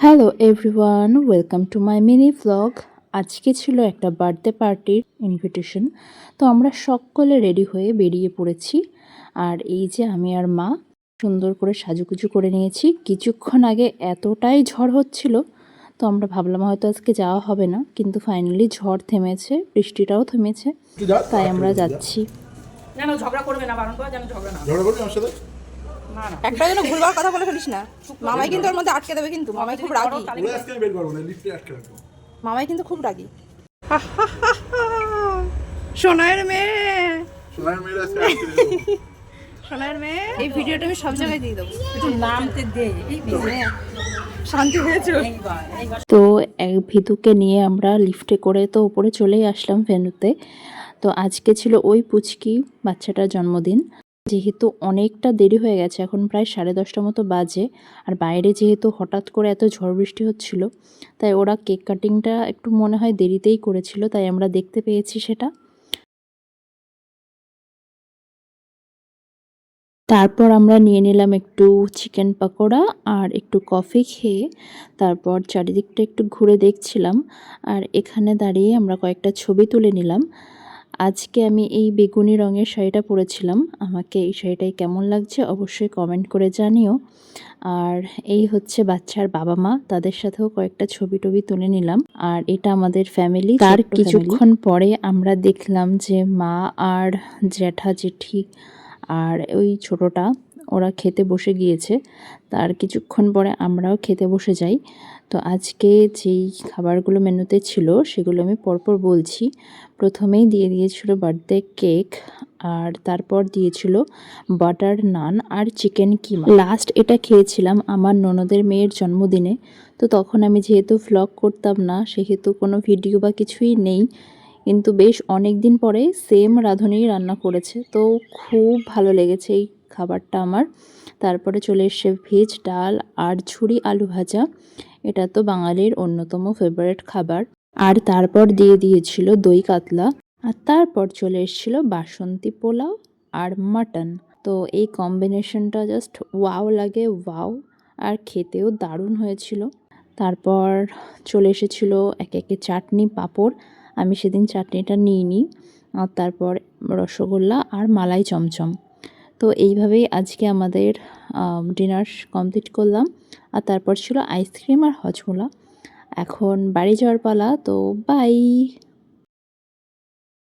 Hello everyone, welcome to my mini vlog. আজকে ছিল একটা বার্থডে পার্টির ইনভিটেশন। তো আমরা সকলে রেডি হয়ে বেরিয়ে পড়েছি। আর এই যে আমি আর মা সুন্দর করে সাজুগুজু করে নিয়েছি। কিছুক্ষণ আগে এতটাই ঝড় হচ্ছিল, তো আমরা ভাবলাম হয়তো আজকে যাওয়া হবে না, কিন্তু ফাইনালি ঝড় থেমেছে, বৃষ্টিটাও থেমেছে, তাই আমরা যাচ্ছি। ঝগড়া করবে না, বারণ করে যেন ঝগড়া না করবি আমার সাথে। একটা যেন ভুলবার কথা বলে ফেলিস না। মামাই কিন্তু ওর মধ্যে আটকে দেবে, কিন্তু মামাই খুব রাগী। আজকে আমি বের করবো না, লিফটে আটকে রাখবো। মামাই কিন্তু খুব রাগী। সোনার মেয়ে, সোনার মেয়ের আজকে আটকে রাখবো। সোনার মেয়ে। এই ভিডিওটা আমি সব জায়গায় দিয়ে দেবো। একটু নামতে দে, এই শান্তি হয়েছে। তো ভিতুকে নিয়ে আমরা লিফটে করে তো উপরে চলেই আসলাম ভেন্যুতে। তো আজকে ছিল ওই পুচকি বাচ্চাটার জন্মদিন। যেহেতু অনেকটা দেরি হয়ে গেছে, এখন প্রায় 10:30 মতো বাজে, আর বাইরে যেহেতু হঠাৎ করে এত ঝড় বৃষ্টি হচ্ছিল, তাই ওরা কেক কাটিংটা একটু মনে হয় দেরিতেই করেছিল, তাই আমরা দেখতে পেয়েছি সেটা। তারপর আমরা নিয়ে নিলাম একটু চিকেন পকোড়া আর একটু কফি খেয়ে তারপর চারিদিকটা একটু ঘুরে দেখছিলাম, আর এখানে দাঁড়িয়ে আমরা কয়েকটা ছবি তুলে নিলাম। আজকে আমি এই বেগুনি রঙের শাড়িটা পরেছিলাম। আমাকে এই শাড়িটাই কেমন লাগছে অবশ্যই কমেন্ট করে জানিও। আর এই হচ্ছে বাচ্চার বাবা মা, তাদের সাথেও কয়েকটা ছবি টবি তুলে নিলাম। আর এটা আমাদের ফ্যামিলি। তার কিছুক্ষণ পরে আমরা দেখলাম যে মা আর জ্যাঠা জেঠি আর ওই ছোটটা ওরা খেতে বসে গিয়েছে। তার কিছুক্ষণ পরে আমরাও খেতে বসে যাই। তো আজকে যেই খাবারগুলো মেনুতে ছিল সেগুলো আমি পরপর বলছি। প্রথমেই দিয়ে দিয়েছিল বার্থডে কেক, আর তারপর দিয়েছিল বাটার নান আর চিকেন কিমা। লাস্ট এটা খেয়েছিলাম আমার ননদের মেয়ের জন্মদিনে। তো তখন আমি যেহেতু ভ্লগ করতাম না, সেহেতু কোনো ভিডিও বা কিছুই নেই, কিন্তু বেশ অনেক দিন পরে সেম রাঁধুনিই রান্না করেছে, তো খুব ভালো লেগেছে এই খাবারটা আমার। তারপরে চলে এসছে ভেজ ডাল আর ঝুরি আলু ভাজা, এটা তো বাঙালির অন্যতম ফেভারিট খাবার। আর তারপর দিয়ে দিয়েছিল দই কাতলা, আর তারপর চলে এসেছিল বাসন্তী পোলাও আর মাটন। তো এই কম্বিনেশনটা জাস্ট ওয়াও লাগে, ওয়াও। আর খেতেও দারুণ হয়েছিল। তারপর চলে এসেছিল একে একে চাটনি পাঁপড়, আমি সেদিন চাটনিটা নিইনি। আর তারপর রসগোল্লা আর মালাই চমচম। তো এইভাবেই আজকে আমাদের ডিনার কমপ্লিট করলাম। আর তারপর ছিল আইসক্রিম আর হজমোলা। এখন বাড়ি যাওয়ার পালা, তো বাই।